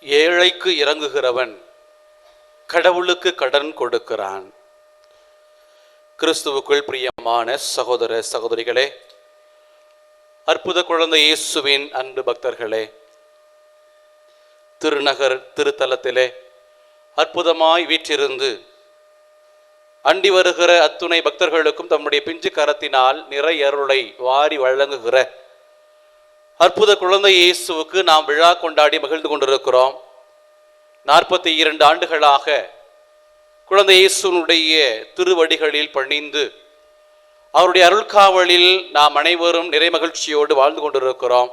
ஏழைக்கு இறங்குகிறவன் கடவுளுக்கு கடன் கொடுக்கிறான். கிறிஸ்துவுக்குள் பிரியமான சகோதர சகோதரிகளே, அற்புத குழந்தை இயேசுவின் அன்பு பக்தர்களே, திருநகர் திருத்தலத்திலே அற்புதமாய் வீற்றிருந்து அண்டி வருகிற அத்துணை பக்தர்களுக்கும் தம்முடைய பிஞ்சு கரத்தினால் நிறை அருளை வாரி வழங்குகிற அற்புத குழந்தை இயேசுவுக்கு நாம் விழா கொண்டாடி மகிழ்ந்து கொண்டிருக்கிறோம். 42 ஆண்டுகளாக குழந்தை இயேசுனுடைய திருவடிகளில் பணிந்து அவருடைய அருள்காவலில் நாம் அனைவரும் நிறை மகிழ்ச்சியோடு வாழ்ந்து கொண்டிருக்கிறோம்.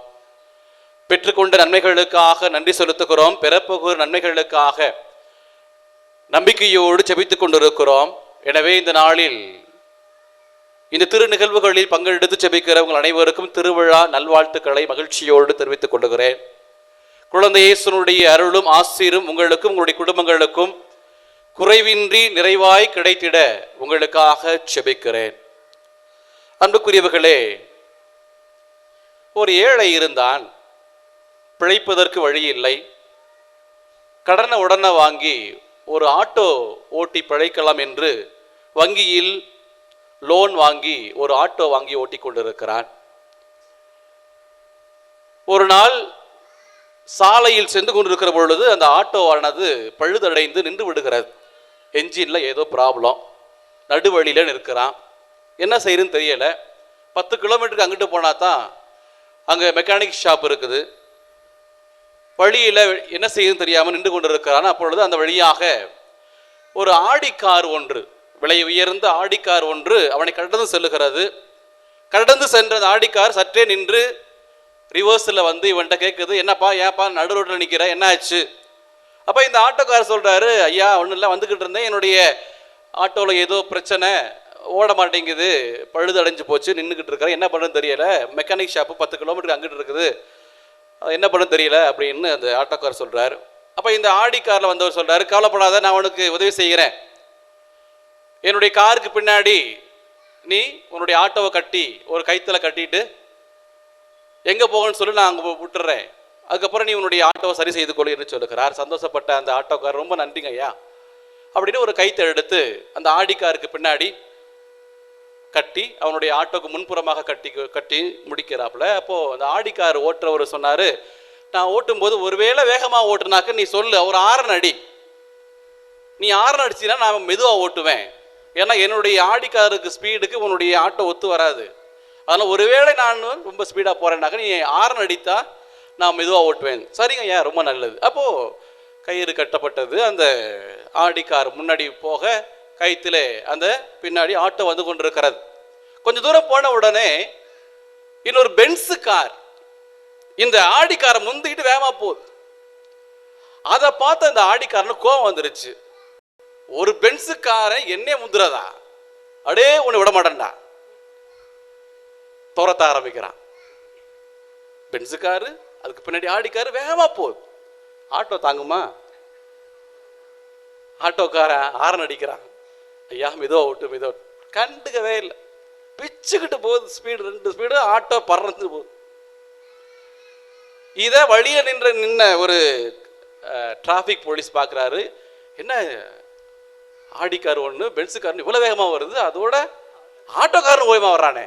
பெற்றுக்கொண்ட நன்மைகளுக்காக நன்றி செலுத்துகிறோம். பெறப்போகிற நன்மைகளுக்காக நம்பிக்கையோடு ஜெபித்துக் கொண்டிருக்கிறோம். எனவே இந்த நாளில் இந்த திரு நிகழ்வுகளில் பங்கெடுத்து ஜெபிக்கிற உங்கள் அனைவருக்கும் திருவிழா நல்வாழ்த்துக்களை மகிழ்ச்சியோடு தெரிவித்துக் கொள்கிறேன். குழந்தை இயேசுனுடைய அருளும் ஆசீரும் உங்களுக்கும் உங்களுடைய குடும்பங்களுக்கும் குறைவின்றி நிறைவாய் கிடைத்திட உங்களுக்காக ஜெபிக்கிறேன். அன்புக்குரியவர்களே, ஒரு ஏழை இருந்தான். பிழைப்பதற்கு வழி இல்லை. கடனை உடனே வாங்கி ஒரு ஆட்டோ ஓட்டி பிழைக்கலாம் என்று வங்கியில் லோன் வாங்கி ஒரு ஆட்டோ வாங்கி ஓட்டி கொண்டிருக்கிறான். ஒரு நாள் சாலையில் சென்று கொண்டிருக்கிற பொழுது அந்த ஆட்டோவானது பழுதடைந்து நின்று விடுகிறது. என்ஜின்ல ஏதோ ப்ராப்ளம். நடுவழியில நிற்கிறான். என்ன செய்யுதுன்னு தெரியல. 10 கிலோமீட்டருக்கு அங்கிட்டு போனா தான் அங்கே மெக்கானிக் ஷாப் இருக்குது. வழியில் என்ன செய்யுதுன்னு தெரியாமல் நின்று கொண்டிருக்கிறான். அப்பொழுது அந்த வழியாக ஒரு ஆடி கார் ஒன்று, விலை உயர்ந்த ஆடி கார் ஒன்று அவனை கடந்து செல்லுகிறது. கடந்து சென்ற அந்த ஆடி கார் சற்றே நின்று ரிவர்ஸில் வந்து இவன்கிட்ட கேட்குது, என்னப்பா ஏன்ப்பா நடு ரோட்டில் நிற்கிற, என்ன ஆச்சு? அப்போ இந்த ஆட்டோக்கார் சொல்கிறாரு, ஐயா ஒன்றும் இல்லை, வந்துக்கிட்டு இருந்தேன், என்னுடைய ஆட்டோவில் ஏதோ பிரச்சனை, ஓட மாட்டேங்குது, பழுதடைஞ்சு போச்சு, நின்றுக்கிட்டு இருக்கிறேன், என்ன பண்ணுன்னு தெரியல, மெக்கானிக் ஷாப்பு 10 கிலோமீட்டருக்கு அங்கிட்டு இருக்குது, என்ன பண்ணுன்னு தெரியல அப்படின்னு அந்த ஆட்டோக்கார் சொல்கிறார். அப்போ இந்த ஆடி காரில் வந்தவர் சொல்கிறாரு, கவலைப்படாத, நான் உனக்கு உதவி செய்கிறேன். என்னுடைய காருக்கு பின்னாடி நீ உன்னுடைய ஆட்டோவை கட்டி ஒரு கைத்தில் கட்டிட்டு எங்கே போகணும்னு சொல்லி நான் அங்கே விட்டுறேன். அதுக்கப்புறம் நீ உன்னுடைய ஆட்டோவை சரி செய்து கொள் என்று சொல்லுகிறார். சந்தோஷப்பட்ட அந்த ஆட்டோக்கார், ரொம்ப நன்றிங்க ஐயா அப்படின்னு ஒரு கைத்தை எடுத்து அந்த ஆடிக்காருக்கு பின்னாடி கட்டி அவனுடைய ஆட்டோக்கு முன்புறமாக கட்டி முடிக்கிறாப்புல. அப்போது அந்த ஆடிக்கார் ஓட்டுறவர் சொன்னார், நான் ஓட்டும்போது ஒருவேளை வேகமாக ஓட்டுனாக்க நீ சொல்லு, ஒரு ஆரன் அடி, நீ ஆரன் அடிச்சின்னா நான் மெதுவாக ஓட்டுவேன், ஏன்னா என்னுடைய ஆடிக்காருக்கு ஸ்பீடுக்கு உன்னுடைய ஆட்டோ ஒத்து வராது, அதனால் ஒருவேளை நான் ரொம்ப ஸ்பீடாக போகிறேன்னாக்க நீ ஆரன் அடித்தா நான் மெதுவாக ஓட்டுவேன். சரிங்க ஐயா, ரொம்ப நல்லது. அப்போது கயிறு கட்டப்பட்டது. அந்த ஆடிக்கார் முன்னாடி போக கைத்தில் அந்த பின்னாடி ஆட்டோ வந்து கொண்டிருக்கிறது. கொஞ்சம் தூரம் போன உடனே இன்னொரு பென்ஸு கார் இந்த ஆடிக்காரை முந்திக்கிட்டு வேகமாக போகுது. அதை பார்த்து அந்த ஆடிக்காரனுக்கு கோபம் வந்துருச்சு. ஒரு பென்ஸு காரை என்னே முந்துறதா, அடே உன்னை விட மாட்டேன்டா, துரத்த ஆரம்பிக்கிறான். பென்ஸு காரு, அதுக்கு பின்னாடி ஆடிக்காரு வேகமாக போகுது. ஆட்டோ தாங்குமா? ஆட்டோக்காரன் ஆரன் அடிக்கிறான், ஐயா மெதுவாக ஓட்டு மெதுவாக, கண்டுக்கவே இல்லை, பிச்சுக்கிட்டு போகுது ஸ்பீடு, 2 ஸ்பீடு, ஆட்டோ பறந்து போகுது. இதை வழியில் நின்ன ஒரு டிராஃபிக் போலீஸ் பார்க்குறாரு, என்ன ஆடிக்கார் ஒன்று பென்ஸுக்காரன் இவ்வளோ வேகமாக வருது, அதோட ஆட்டோக்காரன் ஓயமாக வர்றானே,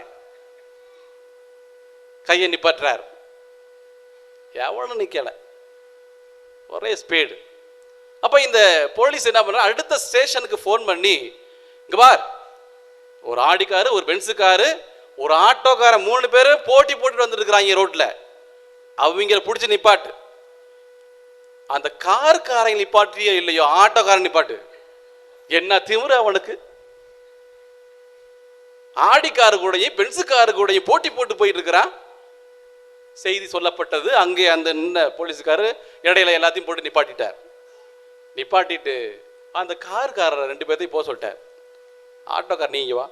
கையை நிப்பாட்டுறார். எவனும் நிற்கலை, ஒரே ஸ்பீடு. அப்போ இந்த போலீஸ் என்ன பண்ணுற, அடுத்த ஸ்டேஷனுக்கு ஃபோன் பண்ணி, இங்கே பார், ஒரு ஆடிக்காரு, ஒரு பென்ஸுக்காரு, ஒரு ஆட்டோக்கார, 3 பேர் போட்டி போட்டுட்டு வந்துருக்குறாங்க ரோட்டில், அவங்கள பிடிச்சி நிப்பாட்டு. அந்த காருக்காரங்க நிப்பாட்டியோ இல்லையோ, ஆட்டோக்காரன் நிப்பாட்டு. என்ன திமிரு அவனுக்கு! ஆடிக்காரு கூடயும் பென்ஸுக்காரு கூடயும் போட்டி போட்டு போயிட்டு இருக்கிறான். செய்தி சொல்லப்பட்டது. அங்கே அந்த நின்ன போலீஸுக்காரு இடையில எல்லாத்தையும் போட்டு நிப்பாட்டிட்டார். நிப்பாட்டிட்டு அந்த காருக்காரர் 2 பேர்த்தையும் போக சொல்லிட்டார். ஆட்டோக்கார், நீங்க வா,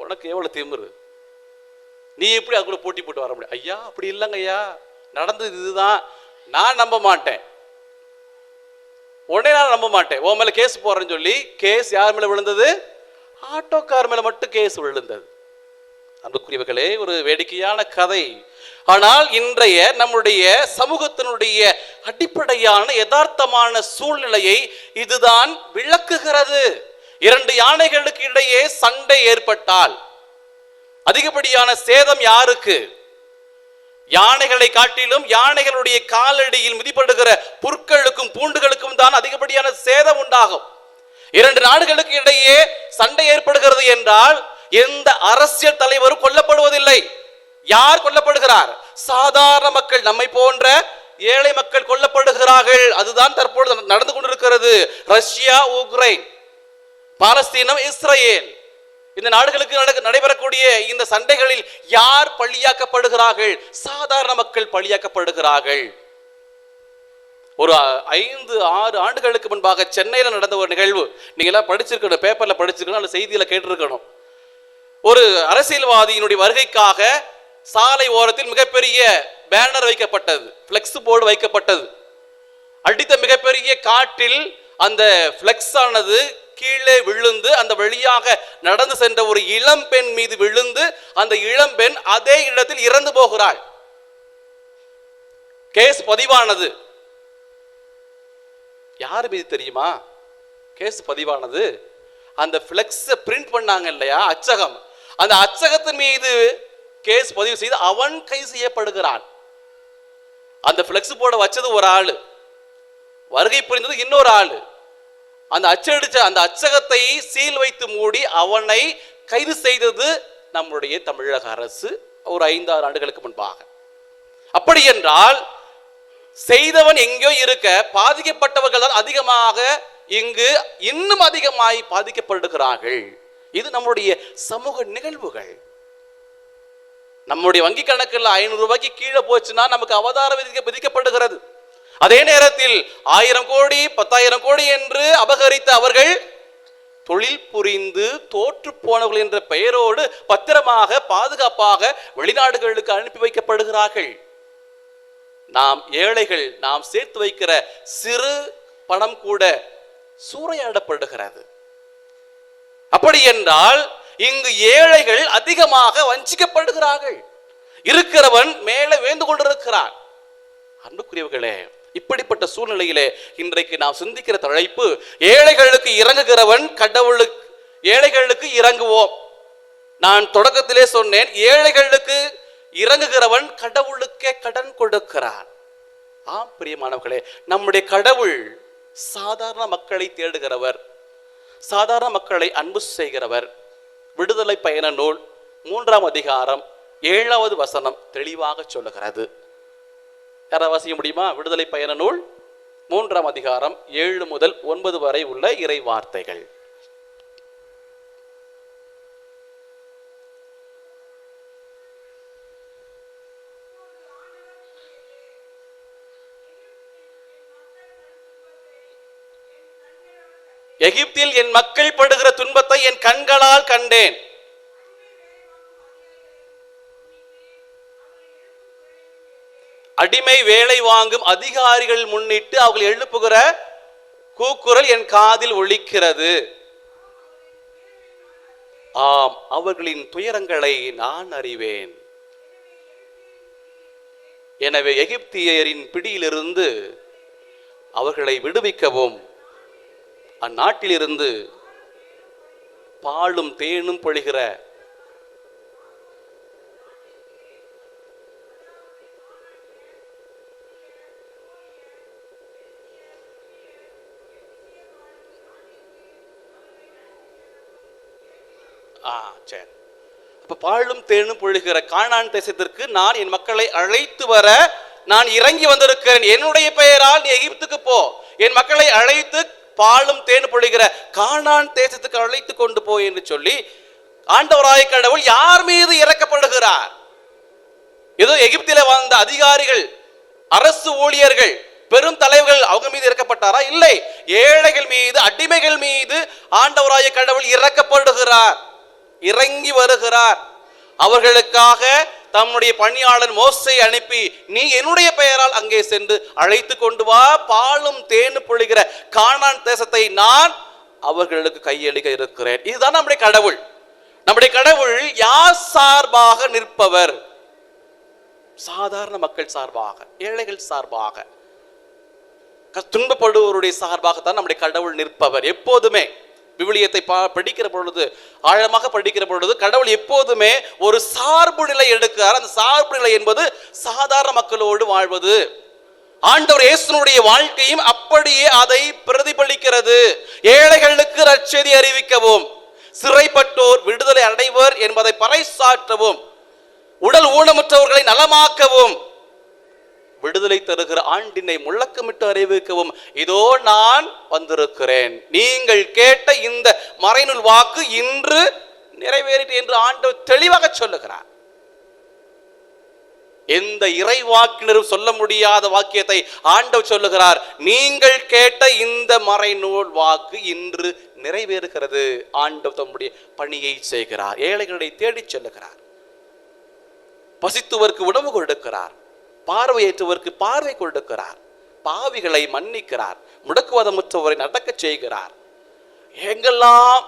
உனக்கு எவ்வளோ திமிரு, நீ எப்படி அது கூட போட்டி போட்டு வர முடியும்? ஐயா அப்படி இல்லைங்க ஐயா, நடந்தது இதுதான், நான் நம்ப மாட்டேன், உடனே நான் நம்ப மாட்டேன், உன் மேலே கேஸ் போடுறேன்னு சொல்லி கேஸ் யார் மேலே விழுந்தது? ஆட்டோக்கார் மேலே மட்டும் கேஸ் விழுந்தது. அன்புக்குரியவர்களே, ஒரு வேடிக்கையான கதை. ஆனால் இன்றைய நம்முடைய சமூகத்தினுடைய அடிப்படையான யதார்த்தமான சூழ்நிலையை இதுதான் விளக்குகிறது. 2 யானைகளுக்கு இடையே சண்டை ஏற்பட்டால் அதிகப்படியான சேதம் யாருக்கு? யானைகளை காட்டிலும் யானைகளுடைய காலடியில் மிதிப்படுகிற புற்களுக்கும் பூண்டுகளுக்கும் தான் அதிகப்படியான சேதம் உண்டாகும். 2 நாடுகளுக்கு இடையே சண்டை ஏற்படுகிறது என்றால் எந்த அரசியல் தலைவரும் கொல்லப்படுவதில்லை. யார் கொல்லப்படுகிறார்? சாதாரண மக்கள், நம்மை போன்ற ஏழை மக்கள் கொல்லப்படுகிறார்கள். அதுதான் தற்பொழுது நடந்து கொண்டிருக்கிறது. ரஷ்யா, உக்ரைன், பாலஸ்தீனம், இஸ்ரேல், இந்த நாடுகளுக்கு நடைபெறக்கூடிய இந்த சண்டைகளில் யார் பழியாக்கப்படுகிறார்கள்? சாதாரண மக்கள் பழியாக்கப்படுகிறார்கள். ஒரு 5-6 ஆண்டுகளுக்கு முன்பாக சென்னையில் நடந்த ஒரு நிகழ்வு, நீங்க எல்லாம் படிச்சிருக்கணும், பேப்பர்ல படிச்சிருக்கணும், அந்த செய்தியில கேட்டிருக்கணும். ஒரு அரசியல்வாதியினுடைய வருகைக்காக சாலை ஓரத்தில் மிகப்பெரிய பேனர் வைக்கப்பட்டது, பிளெக்ஸ் போர்டு வைக்கப்பட்டது. அடித்த மிகப்பெரிய காற்றில் அந்த பிளெக்ஸ் ஆனது கீழே விழுந்து அந்த வழியாக நடந்து சென்ற ஒரு இளம் பெண் மீது விழுந்து அந்த இளம் பெண் அதே இடத்தில் இறந்து போகிறாள். கேஸ் பதிவானது. யாரு மீது தெரியுமா கேஸ் பதிவானது? அந்த பிளெக்ஸ் பிரிண்ட் பண்ணாங்க இல்லையா, அச்சகம், அந்த அச்சகத்தின் மீது கேஸ் பதிவு செய்து அவன் கைது செய்யப்படுகிறான். அந்த பிளெக்ஸ் போர்டை வச்சது ஒரு ஆளு, வருகை புரிந்தது இன்னொரு ஆளு. அந்த அச்சடிச்ச அந்த அச்சகத்தை சீல் வைத்து மூடி அவனை கைது செய்தது நம்முடைய தமிழக அரசு ஒரு 5-6 ஆண்டுகளுக்கு முன்பாக. அப்படி என்றால் செய்தவன் எங்கோ இருக்க, பாதிக்கப்பட்டவர்கள் தான் அதிகமாக இங்கு இன்னும் அதிகமாய் பாதிக்கப்படுகிறார்கள். இது நம்முடைய சமூக நிகழ்வுகள். நம்முடைய வங்கி கணக்கில் 500 ரூபாய்க்கு கீழே போச்சுன்னா நமக்கு அவதாரம் விதிக்கப்படுகிறது. அதே நேரத்தில் 1000 கோடி 10,000 கோடி என்று அபகரித்த அவர்கள் தொழில் புரிந்து தோற்று போனவர்கள் என்ற பெயரோடு பத்திரமாக பாதுகாப்பாக வெளிநாடுகளுக்கு அனுப்பி வைக்கப்படுகிறார்கள். நாம் ஏழைகள், நாம் சேர்த்து வைக்கிற சிறு பணம் கூட சூறையாடப்படுகிறது. அப்படி என்றால் இங்கு ஏழைகள் அதிகமாக வஞ்சிக்கப்படுகிறார்கள். இருக்கிறவன் மேலே வேந்து கொண்டிருக்கிறான். அன்புக்குரியவர்களே, இப்படிப்பட்ட சூழ்நிலையிலே இன்றைக்கு நாம் சிந்திக்கிற தலைப்பு, ஏழைகளுக்கு இறங்குகிறவன் கடவுளுக்கு, ஏழைகளுக்கு இறங்குவோம். நான் தொடக்கத்திலே சொன்னேன், ஏழைகளுக்கு இறங்குகிறவன் கடவுளுக்கே கடன் கொடுக்கிறான். ஆம் பிரியமானவர்களே, நம்முடைய கடவுள் சாதாரண மக்களை தேடுகிறவர், சாதாரண மக்களை அன்பு செய்கிறவர். விடுதலை பயண நூல் 3ஆம் அதிகாரம் 7வது வசனம் தெளிவாக சொல்லுகிறது. யாராவது வாசிக்க முடியுமா? விடுதலை பயண நூல் 3ஆம் அதிகாரம் 7 முதல் 9 வரை உள்ள இறை வார்த்தைகள். எகிப்தில் என் மக்கள் படுகிற துன்பத்தை என் கண்களால் கண்டேன். அடிமை வேலை வாங்கும் அதிகாரிகள் முன்னிட்டு அவர்கள் எழுப்புகிற கூக்குரல் என் காதில் ஒலிக்கிறது. ஆம், அவர்களின் துயரங்களை நான் அறிவேன். எனவே எகிப்தியரின் பிடியிலிருந்து அவர்களை விடுவிக்கவும், அந்நாட்டிலிருந்து பாலும் தேனும் பொழிகிற பாலும் தேனும் பொழிகிற கானான் தேசத்திற்கு நான் என் மக்களை அழைத்து வர நான் இறங்கி வந்திருக்கிறேன். என்னுடைய பெயரால் நீ எகிப்துக்கு போ, என் மக்களை அழைத்து பாலும் தேனும் பொழிகிற கானான் தேசத்துக்கு அழைத்து கொண்டு போ என்று சொல்லி ஆண்டவராய கடவுள் யார் மீது இறக்கப்படுகிறார்? ஏதோ எகிப்தில வாழ்ந்த அதிகாரிகள், அரசு ஊழியர்கள், பெரும் தலைவர்கள் அவங்க மீது இறக்கப்பட்டாரா? இல்லை, ஏழைகள் மீது, அடிமைகள் மீது ஆண்டவராய கடவுள் இறக்கப்படுகிறார், இறங்கி வருகிறார். அவர்களுக்காக தம்முடைய பணியாளர் மோசை அனுப்பி, நீ என்னுடைய பெயரால் அங்கே சென்று அழைத்து கொண்டு வா, பாலும் தேனு பொழிகிற கானான் தேசத்தை நான் அவர்களுக்கு கையளிக்க இருக்கிறேன். இதுதான் நம்முடைய கடவுள். நம்முடைய கடவுள் யார் சார்பாக நிற்பவர்? சாதாரண மக்கள் சார்பாக, ஏழைகள் சார்பாக, துன்பப்படுவோருடைய சார்பாகத்தான் நம்முடைய கடவுள் நிற்பவர். எப்போதுமே விவிலியத்தை படிக்கிற பொழுது, ஆழமாக படிக்கிற பொழுது, கடவுள் எப்போதுமே ஒரு சார்பு நிலை எடுக்கிறார். அந்த சார்பு நிலை என்பது சாதாரண மக்களோடு வாழ்வது. ஆண்டவர் இயேசுனுடைய வாழ்க்கையும் அப்படியே அதை பிரதிபலிக்கிறது. ஏழைகளுக்கு நற்செய்தி அறிவிக்கவும், சிறைப்பட்டோர் விடுதலை அடைவர் என்பதை பறைசாற்றவும், உடல் ஊனமுற்றவர்களை நலமாக்கவும், விடுதலை தருகிற ஆண்டினை முழக்கமிட்டு அறிவிக்கவும் இதோ நான் வந்திருக்கிறேன். நீங்கள் கேட்ட இந்த மறைநூல் வாக்கு இன்று நிறைவேறிட்டு என்று ஆண்டவர் தெளிவாக சொல்லுகிறார். எந்த இறைவாக்கினரும் சொல்ல முடியாத வாக்கியத்தை ஆண்டவர் சொல்லுகிறார். நீங்கள் கேட்ட இந்த மறைநூல் வாக்கு இன்று நிறைவேறுகிறது. ஆண்டவர் தம்முடைய பணியை செய்கிறார். ஏழைகளை தேடிச் செல்லுகிறார். பசித்துவருக்கு உணவு கொடுக்கிறார். பார்வையற்றவருக்கு பார்வை கொடுக்கிறார். பாவிகளை மன்னிக்கிறார். முடக்குவாதமுற்றவரை நடக்க செய்கிறார். எங்கெல்லாம்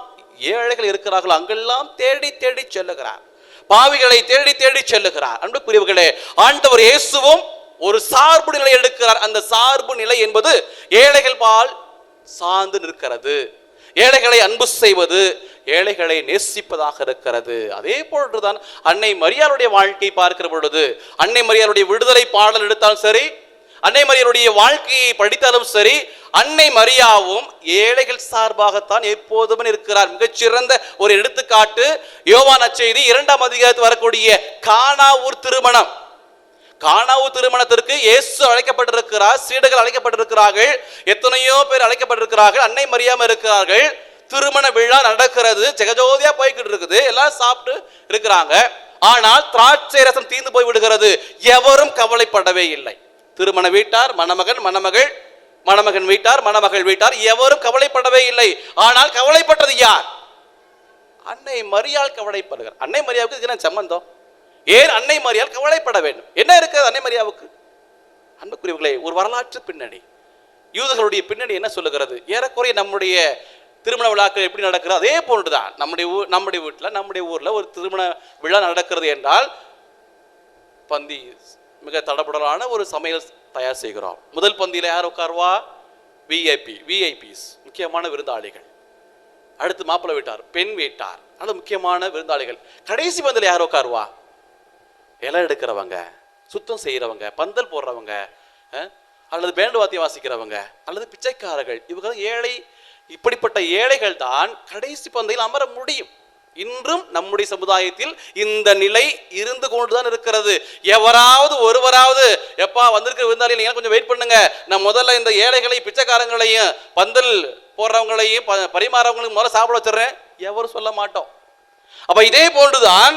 ஏழைகள் இருக்கிறார்களோ அங்கெல்லாம் தேடி தேடி செல்லுகிறார். பாவிகளை தேடி தேடி செல்லுகிறார். அன்புக்குரியவர்களே, ஆண்டவர் இயேசுவும் ஒரு சார்பு நிலை எடுக்கிறார். அந்த சார்பு நிலை என்பது ஏழைகள் பால் சார்ந்து நிற்கிறது. ஏழைகளை அன்பு செய்வது, ஏழைகளை நேசிப்பதாக இருக்கிறது. அதே போன்றுதான் அன்னை மரியாளுடைய வாழ்க்கை பார்க்கிற பொழுது, அன்னை மரியாளுடைய விடுதலை பாடல் எடுத்தாலும் சரி, அன்னை மரியாளுடைய வாழ்க்கையை படித்தாலும் சரி, அன்னை மரியாவும் ஏழைகள் சார்பாகத்தான் எப்போதுமே இருக்கிறார். மிகச்சிறந்த ஒரு எடுத்துக்காட்டு யோவான் நற்செய்தி 2ஆம் அதிகாரத்தில் வரக்கூடிய கானாவூர் திருமணம். கானாவூர் திருமணத்திற்கு இயேசு அழைக்கப்பட்டிருக்கிறார். சீடர்கள் அழைக்கப்பட்டிருக்கிறார்கள். எத்தனையோ பேர் அழைக்கப்பட்டிருக்கிறார்கள். அன்னை மரியாம இருக்கிறார்கள். திருமண விழா நடக்கிறது. ஜெகஜோதியா போய்கிட்டு இருக்குது. எல்லாம் சாப்பிட்டு இருக்கிறாங்க. ஆனால் திராட்சை ரசம் தீர்ந்து போய் விடுகிறது. எவரும் கவலைப்படவே இல்லை. திருமண வீட்டார், மணமகன், மணமகள், மணமகன் வீட்டார், மணமகள் வீட்டார், எவரும் கவலைப்படவே இல்லை. ஆனால் கவலைப்பட்டது யார்? அன்னை மரியாள் கவலைப்படுகிறார். அன்னை மரியாவுக்கு இதுக்கு என்ன சம்பந்தம்? ஏன் அன்னை மரியாள் கவலைப்பட வேண்டும்? என்ன இருக்கிறது அன்னை மரியாவுக்கு? அன்புக்குரியவர்களே, ஒரு வரலாற்று பின்னணி, யூதர்களுடைய பின்னணி என்ன சொல்லுகிறது? ஏறக்குறைய நம்முடைய திருமண விழாக்கள் எப்படி நடக்கிறது அதே போன்றுதான் நம்முடைய வீட்டில், நம்முடைய ஊரில் ஒரு திருமண விழா நடக்கிறது என்றால் பந்தி மிக தடபுடலான ஒரு சமையல் தயார் செய்கிறோம். முதல் பந்தியில் யார் உட்கார்வா? விஐபிஸ், முக்கியமான விருந்தாளிகள். அடுத்து மாப்பிள்ளை வீட்டார், பெண் வீட்டார், அது முக்கியமான விருந்தாளிகள். கடைசி பந்தியில் யார் உட்கார்வா? இலை எடுக்கிறவங்க, சுத்தம் செய்கிறவங்க, பந்தல் போடுறவங்க, அல்லது பேண்டு வாத்தியம் வாசிக்கிறவங்க, அல்லது பிச்சைக்காரர்கள். இவங்க ஏழை. இப்படிப்பட்ட ஏழைகள் தான் கடைசி பந்தையில் அமர முடியும். இன்றும் நம்முடைய சமுதாயத்தில் இந்த நிலை இருந்து கொண்டுதான் இருக்கிறது. எவராவது ஒருவராவது எப்பா வந்திருக்கிற விருந்தாளி நீங்க கொஞ்சம் வெயிட் பண்ணுங்க, நான் முதல்ல இந்த ஏழைகளையும் பிச்சைக்காரங்களையும் பந்தல் போடுறவங்களையும் பரிமாறவங்களையும் முதல்ல சாப்பிட வச்சிடறேன், எவரும் சொல்ல மாட்டோம். அப்ப இதே போன்றுதான்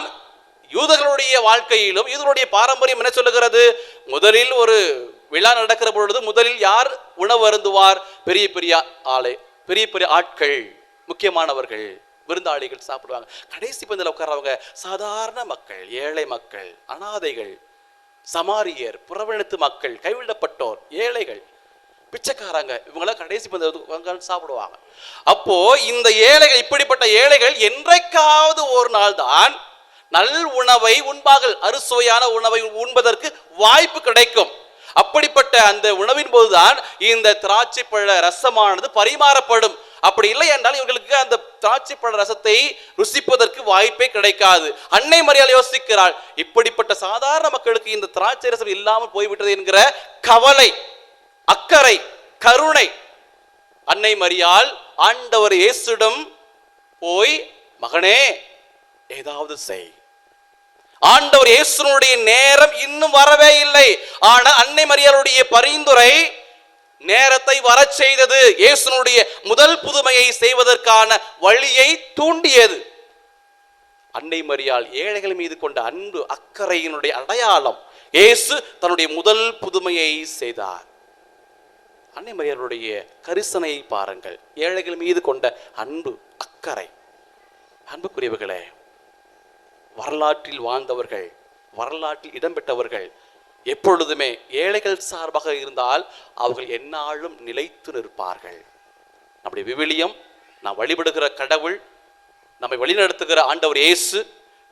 யூதர்களுடைய வாழ்க்கையிலும் யூதர்களுடைய பாரம்பரியம் என்ன சொல்லுகிறது? முதலில் ஒரு விழா நடக்கிற பொழுது முதலில் யார் உணவு அருந்துவார்? பெரிய பெரிய ஆளை, பெரிய பெரிய ஆட்கள், முக்கியமானவர்கள், விருந்தாளிகள் சாப்பிடுவாங்க. கடைசி பந்தில் உட்கார்றவங்க சாதாரண மக்கள், ஏழை மக்கள், அனாதைகள், சமாரியர், புறவழித்து மக்கள், கைவிடப்பட்டோர், ஏழைகள், பிச்சைக்காரங்க, இவங்களாம் கடைசி பந்தில் சாப்பிடுவாங்க. அப்போ இந்த ஏழைகள், இப்படிப்பட்ட ஏழைகள் என்றைக்காவது ஒரு நாள் தான் நல் உணவை உண்பார்கள். அறுசுவையான உணவை உண்பதற்கு வாய்ப்பு கிடைக்கும். அப்படிப்பட்ட அந்த உணவின் போதுதான் இந்த திராட்சை பழ ரசமானது பரிமாறப்படும். அப்படி இல்லை என்றால் இவர்களுக்கு அந்த திராட்சை பழ ரசத்தை ருசிப்பதற்கு வாய்ப்பே கிடைக்காது. அன்னை மரியாள் யோசிக்கிறாள், இப்படிப்பட்ட சாதாரண மக்களுக்கு இந்த திராட்சை ரசம் இல்லாமல் போய்விட்டது என்கிற கவலை, அக்கறை, கருணை. அன்னை மரியாள் ஆண்டவர் இயேசுவிடம் போய், மகனே ஏதாவது செய். ஆண்டவர் இயேசுனுடைய நேரம் இன்னும் வரவே இல்லை. ஆனால் அன்னை மரியாளுடைய பரிந்துரை நேரத்தை வரச் செய்தது. இயேசுனுடைய முதல் புதுமையை செய்வதற்கான வழியை தூண்டியது. அன்னை மரியாள் ஏழைகள் மீது கொண்ட அன்பு, அக்கறையினுடைய அடையாளம். இயேசு தன்னுடைய முதல் புதுமையை செய்தார். அன்னை மரியாளுடைய கரிசனை பாருங்கள், ஏழைகள் மீது கொண்ட அன்பு, அக்கறை. அன்புக்குரியவர்களே, வரலாற்றில் வாழ்ந்தவர்கள், வரலாற்றில் இடம்பெற்றவர்கள் எப்பொழுதுமே ஏழைகள் சார்பாக இருந்தால் அவர்கள் எந்நாளும் நிலைத்து நிற்பார்கள். நம்முடைய விவிலியம், நாம் வழிபடுகிற கடவுள் நம்மை வழிநடத்துகிற ஆண்டவர் இயேசு,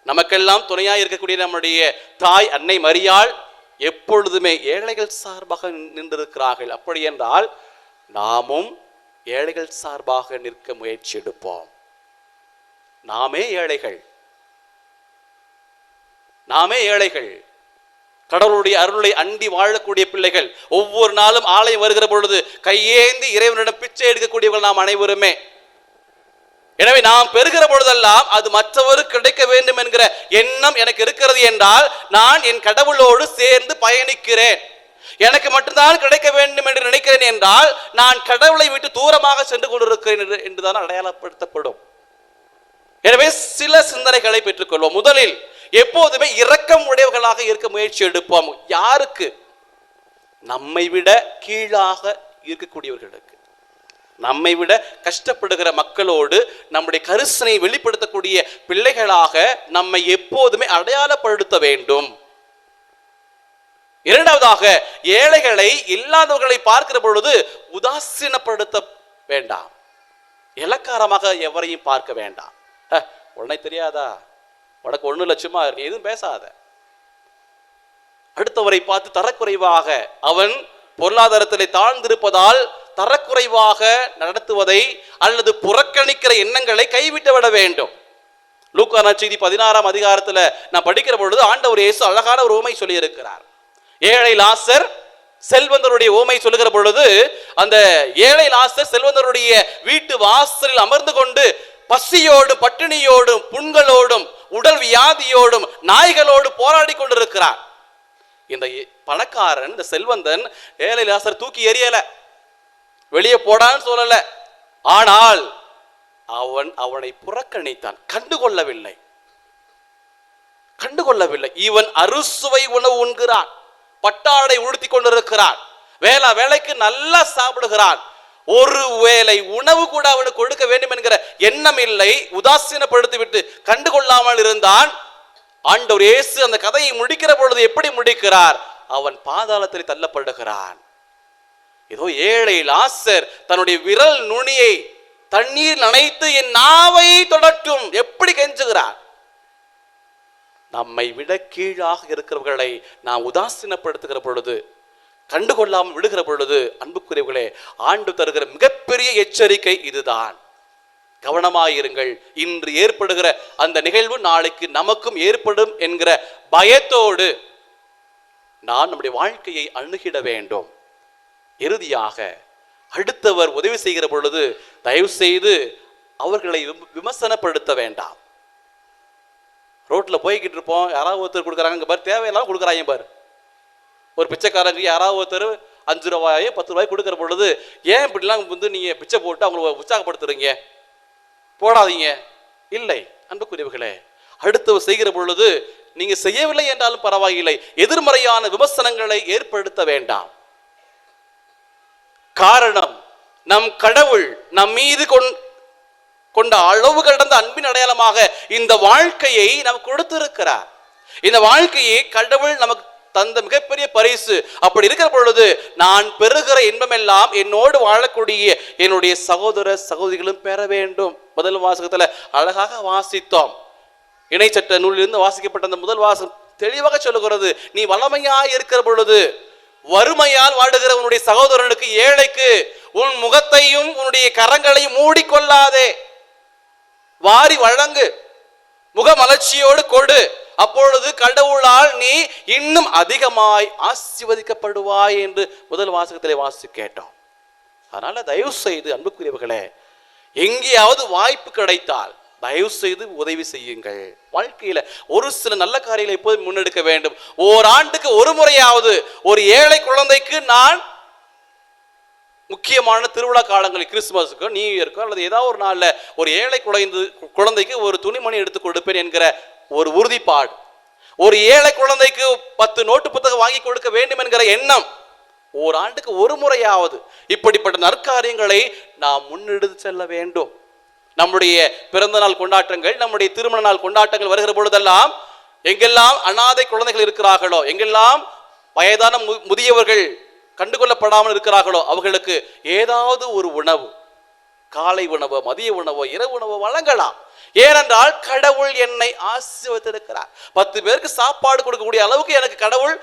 நமக்கெல்லாம் துணையாக இருக்கக்கூடிய நம்முடைய தாய் அன்னை மரியாள் எப்பொழுதுமே ஏழைகள் சார்பாக நின்றிருக்கிறார்கள். அப்படி என்றால் நாமும் ஏழைகள் சார்பாக நிற்க முயற்சி எடுப்போம். நாமே ஏழைகள், நாமே ஏழைகள், கடவுளுடைய அருளை அண்டி வாழக்கூடிய பிள்ளைகள். ஒவ்வொரு நாளும் ஆலயம் வருகிற பொழுது கையேந்தி இறைவனிடம் பிச்சை எடுக்கக்கூடியவர்கள் நாம் அனைவருமே. எனவே நாம் பெறுகிற பொழுதெல்லாம் அது மற்றவருக்கு கிடைக்க வேண்டும் என்கிற எண்ணம் எனக்கு இருக்கிறது என்றால் நான் என் கடவுளோடு சேர்ந்து பயணிக்கிறேன். எனக்கு மட்டும்தான் கிடைக்க வேண்டும் என்று நினைக்கிறேன் என்றால் நான் கடவுளை விட்டு தூரமாக சென்று கொண்டிருக்கிறேன் என்றுதான் அடையாளப்படுத்தப்படும். எனவே சில சிந்தனைகளை பெற்றுக்கொள்வோம். முதலில் எப்போதுமே இரக்கம் உடையவர்களாக இருக்க முயற்சி எடுப்போம். யாருக்கு? நம்மை விட கீழாக இருக்கக்கூடியவர்களுக்கு, நம்மை விட கஷ்டப்படுகிற மக்களோடு நம்முடைய கரிசனை வெளிப்படுத்தக்கூடிய பிள்ளைகளாக நம்மை எப்போதுமே அடையாளப்படுத்த வேண்டும். இரண்டாவதாக, ஏழைகளை இல்லாதவர்களை பார்க்கிற பொழுது உதாசீனப்படுத்த வேண்டாம். இலக்காரமாக எவரையும் பார்க்க வேண்டாம். உடனே தெரியாதா, உனக்கு 1 லட்சமா இருக்கு, எதுவும் பேசாத. அடுத்தவரை பார்த்து தரக்குறைவாக, அவன் பொருளாதாரத்திலே தாழ்ந்திருப்பதால் தரக்குறைவாக நடத்துவதை அல்லது புறக்கணிக்கிற எண்ணங்களை கைவிட்டு விட வேண்டும். லூக்கா நற்செய்தி 16ஆம் அதிகாரத்தில் நான் படிக்கிற பொழுது ஆண்டவர் இயேசு அழகான ஒரு உவமை சொல்லி இருக்கிறார். ஏழை லாசர் செல்வந்தருடைய உவமை சொல்லுகிற பொழுது அந்த ஏழை லாசர் செல்வந்தருடைய வீட்டு வாசலில் அமர்ந்து கொண்டு பசியோடும் பட்டினியோடும் புண்களோடும் உடல் வியாதியோடும் நாய்களோடு போராடி கொண்டிருக்கிறார். இந்த பணக்காரன், இந்த செல்வந்தன் ஏழை லாசர் தூக்கி எறியல, வெளியே போடான்னு சொல்லல. ஆனால் அவனை புறக்கணித்தான், கண்டுகொள்ளவில்லை. இவன் அறுசுவை உணவு உண்கிறான், பட்டாடை உடுத்தி கொண்டிருக்கிறான், வேலைக்கு நல்லா சாப்பிடுகிறான். ஒரு வேளை உணவு கூட அவனுக்கு கொடுக்க வேண்டும் என்கிற எண்ணம் இல்லை. உதாசீனப்படுத்திவிட்டு கண்டுகொள்ளாமல் இருந்தான். ஆண்டவர் இயேசு அந்த கதையை முடிக்கிற பொழுது எப்படி முடிக்கிறார்? அவன் பாதாளத்தில் தள்ளப்படுகிறான். ஏதோ ஏழை லாசர் தன்னுடைய விரல் நுனியை தண்ணீர் நனைத்து என் நாவை தொடட்டும் எப்படி கெஞ்சுகிறார். நம்மை விட கீழாக இருக்கிறவர்களை நாம் உதாசீனப்படுத்துகிற பொழுது, கண்டுகொள்ளாமல் விடுகிற பொழுது, அன்புக்குரியவர்களே, ஆண்டு தருகிற மிகப்பெரிய எச்சரிக்கை இதுதான். கவனமாயிருங்கள். இன்று ஏற்படுகிற அந்த நிகழ்வு நாளைக்கு நமக்கும் ஏற்படும் என்கிற பயத்தோடு நான் நம்முடைய வாழ்க்கையை அணுகிட வேண்டும். இறுதியாக, அடுத்தவர் உதவி செய்கிற பொழுது தயவு செய்து அவர்களை விமர்சனப்படுத்த வேண்டாம். ரோட்ல போய்கிட்டு இருப்போம், யாராவது ஒருத்தர் கொடுக்குறாங்க பாரு, தேவையெல்லாம் கொடுக்குறாங்க பாரு. ஒரு பிச்சைக்காரங்க யாராவது ஒருத்தர் 5 ரூபாயோ 10 ரூபாய் கொடுக்குற பொழுது ஏன் இப்படிலாம் நீங்க பிச்சை போட்டு அவங்களை உற்சாகப்படுத்துறீங்க? போடாதீங்க. இல்லை அன்புக்குரியவர்களே, அடுத்தவர் செய்கிற பொழுது நீங்க செய்யவில்லை என்றாலும் பரவாயில்லை, எதிர்மறையான விமர்சனங்களை ஏற்படுத்த வேண்டாம். காரணம், நம் கடவுள் நம் மீது கொண்ட அளவு கடந்த அன்பின் அடையாளமாக இந்த வாழ்க்கையை நமக்கு கொடுத்திருக்கிறார். இந்த வாழ்க்கையை கடவுள் நமக்கு தந்த மிகப்பெரிய பரிசு. அப்படி இருக்கிற பொழுது நான் பெறுகிற இன்பமெல்லாம் என்னோடு வாழக்கூடிய என்னுடைய சகோதர சகோதரிகளும் பெற வேண்டும். முதல் வாசகத்துல அழகாக வாசித்தோம். இணைச்சட்ட நூலிலிருந்து வாசிக்கப்பட்ட அந்த முதல் வாசகம் தெளிவாக சொல்லுகிறது, நீ வளமையாய் இருக்கிற பொழுது வறுமையால் வாடுகிற உன்னுடைய சகோதரனுக்கு, ஏழைக்கு உன் முகத்தையும் உன்னுடைய கரங்களையும் மூடிக்கொள்ளாதே, வாரி வழங்கு, முகமலர்ச்சியோடு கொடு. அப்பொழுது கடவுளால் நீ இன்னும் அதிகமாய் ஆசீர்வதிக்கப்படுவாய் என்று முதல் வாசகத்திலே வாசி கேட்டோம். அதனால தயவு செய்து அன்புக்குரியவர்களே, எங்கேயாவது வாய்ப்பு கிடைத்தால் தயவு செய்து உதவி செய்யுங்கள். வாழ்க்கையில ஒரு சில நல்ல காரியங்களை எப்போதும் முன்னெடுக்க வேண்டும். ஓராண்டுக்கு ஒரு முறையாவது ஒரு ஏழை குழந்தைக்கு நான் முக்கியமான திருவிழா காலங்களில், கிறிஸ்துமஸுக்கோ நியூ இயர்க்கோ அல்லது ஏதாவது ஒரு நாள்ல ஒரு ஏழை குழந்தைக்கு ஒரு துணிமணி எடுத்து கொடுப்பேன் என்கிற ஒரு உறுதிப்பாடு, ஒரு ஏழை குழந்தைக்கு 10 நோட்டு புத்தகம் வாங்கி கொடுக்க வேண்டும் என்கிற எண்ணம், ஓராண்டுக்கு ஒரு முறையாவது இப்படிப்பட்ட நற்காரியங்களை நாம் முன்னெடுத்து செல்ல வேண்டும். நம்முடைய பிறந்த நாள் கொண்டாட்டங்கள், நம்முடைய திருமண நாள் கொண்டாட்டங்கள் வருகிற பொழுதெல்லாம் எங்கெல்லாம் அனாதை குழந்தைகள் இருக்கிறார்களோ, எங்கெல்லாம் வயதான முதியவர்கள் கண்டுகொள்ளப்படாமல் இருக்கிறார்களோ, அவர்களுக்கு ஏதாவது ஒரு உணவு, காலை உணவோ மதிய உணவோ இரவு உணவோ வழங்கலாம். ஏனென்றால் கடவுள் என்னை ஆசீர்வதித்திருக்கிறார். 10 பேருக்கு சாப்பாடு கொடுக்கக்கூடிய அளவுக்கு எனக்கு கடவுள்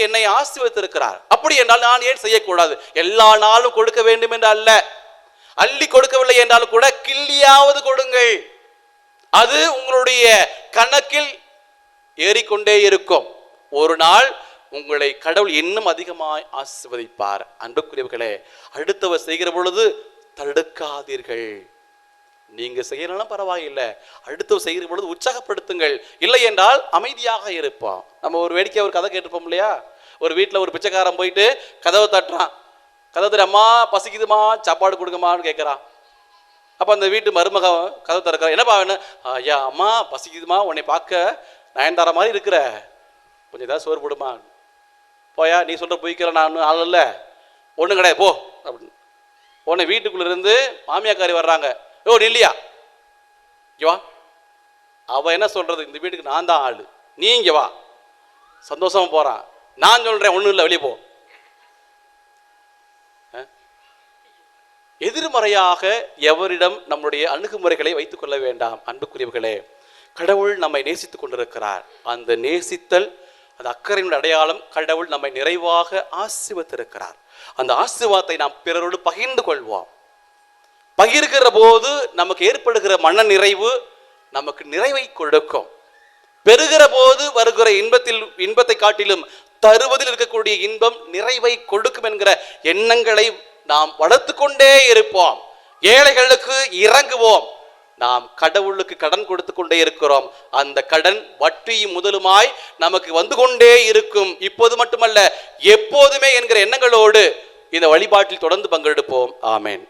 என்னை ஆசீர்வதித்திருக்கிறார். அப்படி என்றால் நான் ஏன் செய்யக்கூடாது? எல்லா நாளும் கொடுக்க வேண்டும் என்று அல்ல, அள்ளி கொடுக்கவில்லை என்றாலும் கூட கிள்ளியாவது கொடுங்கள். அது உங்களுடைய கணக்கில் ஏறிக்கொண்டே இருக்கும். ஒரு நாள் உங்களை கடவுள் இன்னும் அதிகமாய் ஆசீர்வதிப்பார். அன்புக்குரியவர்களே, அடுத்தவர் செய்கிற பொழுது தடுக்காதீர்கள். நீங்க செய்யலாம் பரவாயில்லை, அடுத்தவர் செய்கிற பொழுது உற்சாகப்படுத்துங்கள். இல்லை என்றால் அமைதியாக இருப்போம். நம்ம ஒரு வேடிக்கை ஒரு கதை கேட்டுப்போம் இல்லையா? ஒரு வீட்டில் ஒரு பிச்சைக்காரன் போயிட்டு கதவை தட்டுறான். கதவை தட்டு, அம்மா பசிக்குதுமா, சாப்பாடு கொடுங்கம்மான்னு கேட்குறான். அப்போ அந்த வீட்டு மருமக கதவை திறக்கிற, என்னப்பா வேணும்? ஐயா அம்மா பசிக்குதுமா, உன்னை பார்க்க நயன்தாரா மாதிரி இருக்கிற, கொஞ்சம் ஏதாவது சோறு போடுமா. போயா, நீ சொல்கிற பொய்க்கிற நான் ஆள் இல்லை, ஒன்றும் கிடையாது போ அப்படின்னு. உன்னை வீட்டுக்குள்ளே இருந்து மாமியாக்காரி வர்றாங்க. ஓ இல்லையா, இங்கே வா. அவள் என்ன சொல்கிறது, இந்த வீட்டுக்கு நான் தான் ஆள், நீ இங்கே வா. சந்தோஷமா போகிறான். நான் சொல்கிறேன் ஒன்றும் இல்லை, வெளியே போ. எதிர்மறையாக எவரிடம் நம்முடைய அணுகுமுறைகளை வைத்துக் கொள்ள வேண்டாம். அன்புக்குரியவர்களே, கடவுள் நம்மை நேசித்துக் கொண்டிருக்கிறார். அந்த நேசித்தல், அந்த அக்கறையின் அடையாளம், கடவுள் நம்மை நிறைவாக ஆசீர்வதித்திருக்கிறார். அந்த ஆசீர்வாதத்தை நாம் பிறரோடு பகிர்ந்து கொள்வோம். பகிர்கிற போது நமக்கு ஏற்படுகிற மன நிறைவு நமக்கு நிறைவை கொடுக்கும். பெறுகிற போது வருகிற இன்பத்தை காட்டிலும் தருவதில் இருக்கக்கூடிய இன்பம் நிறைவை கொடுக்கும் என்கிற எண்ணங்களை நாம் வளர்த்து கொண்டே இருப்போம். ஏழைகளுக்கு இறங்குவோம். நாம் கடவுளுக்கு கடன் கொடுத்து கொண்டே இருக்கிறோம். அந்த கடன் வட்டியும் முதலுமாய் நமக்கு வந்து கொண்டே இருக்கும். இப்போது மட்டுமல்ல, எப்போதுமே என்கிற எண்ணங்களோடு இந்த வழிபாட்டில் தொடர்ந்து பங்கெடுப்போம். ஆமேன்.